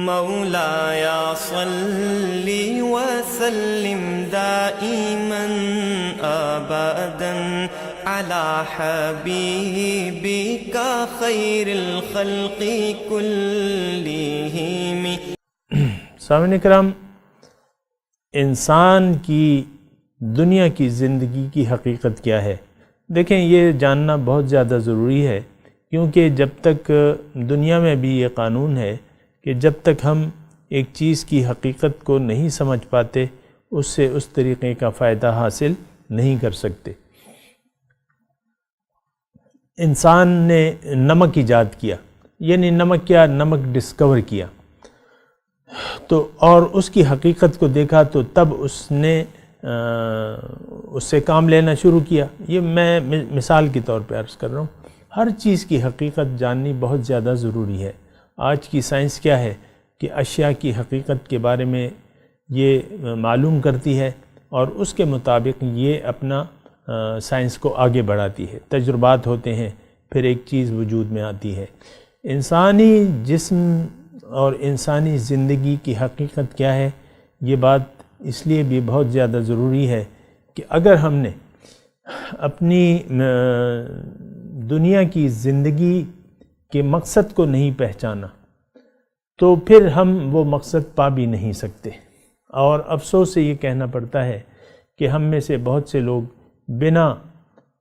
مولایا صلی وسلم دائما ابدا علی حبیبک خیر الخلق کلہم۔ سامعین کرام، انسان کی دنیا کی زندگی کی حقیقت کیا ہے؟ دیکھیں، یہ جاننا بہت زیادہ ضروری ہے، کیونکہ جب تک دنیا میں بھی یہ قانون ہے کہ جب تک ہم ایک چیز کی حقیقت کو نہیں سمجھ پاتے، اس سے اس طریقے کا فائدہ حاصل نہیں کر سکتے۔ انسان نے نمک ایجاد کیا، یعنی نمک کیا؟ نمک ڈسکور کیا، تو اور اس کی حقیقت کو دیکھا تو تب اس نے اس سے کام لینا شروع کیا۔ یہ میں مثال کے طور پہ عرض کر رہا ہوں۔ ہر چیز کی حقیقت جاننی بہت زیادہ ضروری ہے۔ آج کی سائنس کیا ہے کہ اشیاء کی حقیقت کے بارے میں یہ معلوم کرتی ہے اور اس کے مطابق یہ اپنا سائنس کو آگے بڑھاتی ہے۔ تجربات ہوتے ہیں، پھر ایک چیز وجود میں آتی ہے۔ انسانی جسم اور انسانی زندگی کی حقیقت کیا ہے، یہ بات اس لیے بھی بہت زیادہ ضروری ہے کہ اگر ہم نے اپنی دنیا کی زندگی کے مقصد کو نہیں پہچانا تو پھر ہم وہ مقصد پا بھی نہیں سکتے۔ اور افسوس سے یہ کہنا پڑتا ہے کہ ہم میں سے بہت سے لوگ بنا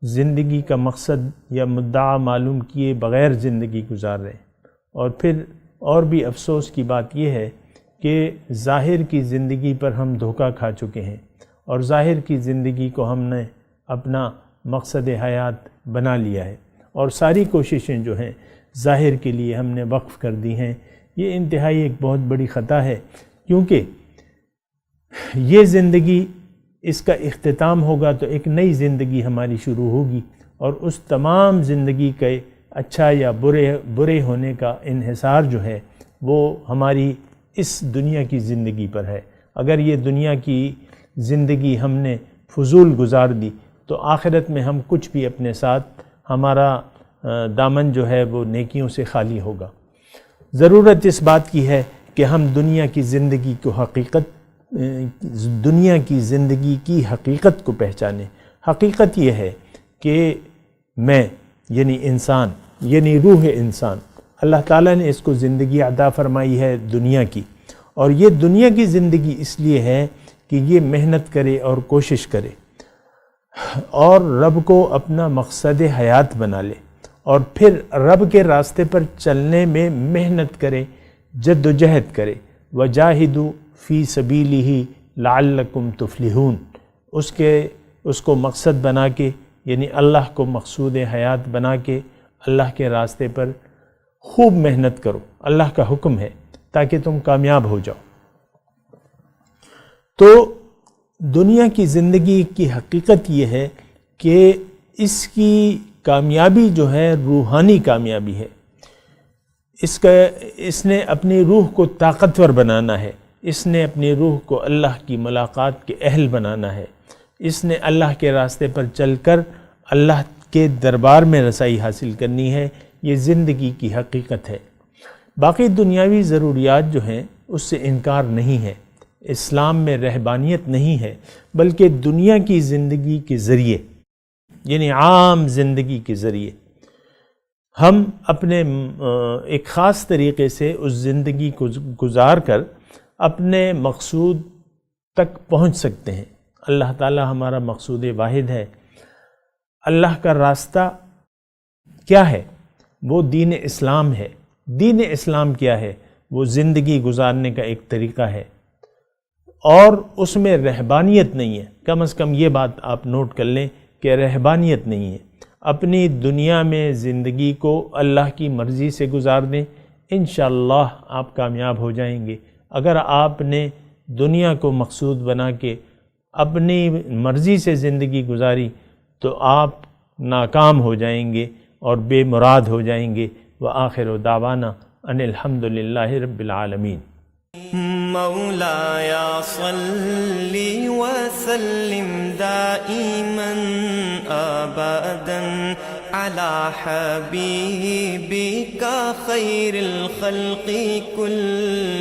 زندگی کا مقصد یا مدعا معلوم کیے بغیر زندگی گزار رہے ہیں۔ اور پھر اور بھی افسوس کی بات یہ ہے کہ ظاہر کی زندگی پر ہم دھوکہ کھا چکے ہیں، اور ظاہر کی زندگی کو ہم نے اپنا مقصد حیات بنا لیا ہے، اور ساری کوششیں جو ہیں ظاہر کے لیے ہم نے وقف کر دی ہیں۔ یہ انتہائی ایک بہت بڑی خطا ہے، کیونکہ یہ زندگی، اس کا اختتام ہوگا تو ایک نئی زندگی ہماری شروع ہوگی، اور اس تمام زندگی کے اچھا یا برے ہونے کا انحصار جو ہے وہ ہماری اس دنیا کی زندگی پر ہے۔ اگر یہ دنیا کی زندگی ہم نے فضول گزار دی تو آخرت میں ہم کچھ بھی اپنے ساتھ، ہمارا دامن جو ہے وہ نیکیوں سے خالی ہوگا۔ ضرورت اس بات کی ہے کہ ہم دنیا کی زندگی کی حقیقت کو پہچانیں۔ حقیقت یہ ہے کہ میں، یعنی انسان، یعنی روح انسان، اللہ تعالیٰ نے اس کو زندگی عطا فرمائی ہے دنیا کی، اور یہ دنیا کی زندگی اس لیے ہے کہ یہ محنت کرے اور کوشش کرے اور رب کو اپنا مقصد حیات بنا لے، اور پھر رب کے راستے پر چلنے میں محنت کرے، جد و جہد کرے۔ وَجَاهِدُوا فِي سَبِيلِهِ لَعَلَّكُمْ تُفْلِحُونَ، اس کو مقصد بنا کے، یعنی اللہ کو مقصود حیات بنا کے اللہ کے راستے پر خوب محنت کرو۔ اللہ کا حکم ہے تاکہ تم کامیاب ہو جاؤ۔ تو دنیا کی زندگی کی حقیقت یہ ہے کہ اس کی کامیابی جو ہے روحانی کامیابی ہے۔ اس نے اپنی روح کو طاقتور بنانا ہے، اس نے اپنی روح کو اللہ کی ملاقات کے اہل بنانا ہے، اس نے اللہ کے راستے پر چل کر اللہ کے دربار میں رسائی حاصل کرنی ہے۔ یہ زندگی کی حقیقت ہے۔ باقی دنیاوی ضروریات جو ہیں اس سے انکار نہیں ہے، اسلام میں رہبانیت نہیں ہے، بلکہ دنیا کی زندگی کے ذریعے، یعنی عام زندگی کے ذریعے ہم اپنے ایک خاص طریقے سے اس زندگی کو گزار کر اپنے مقصود تک پہنچ سکتے ہیں۔ اللہ تعالی ہمارا مقصود واحد ہے۔ اللہ کا راستہ کیا ہے؟ وہ دین اسلام ہے۔ دین اسلام کیا ہے؟ وہ زندگی گزارنے کا ایک طریقہ ہے، اور اس میں رہبانیت نہیں ہے۔ کم از کم یہ بات آپ نوٹ کر لیں کہ رہبانیت نہیں ہے۔ اپنی دنیا میں زندگی کو اللہ کی مرضی سے گزار دیں، انشاءاللہ آپ کامیاب ہو جائیں گے۔ اگر آپ نے دنیا کو مقصود بنا کے اپنی مرضی سے زندگی گزاری تو آپ ناکام ہو جائیں گے اور بے مراد ہو جائیں گے۔ وآخر دعوانا ان الحمدللہ رب العالمین۔ مولایا صلی وسلم دائما ابدا على حبيبك خير الخلق كلهم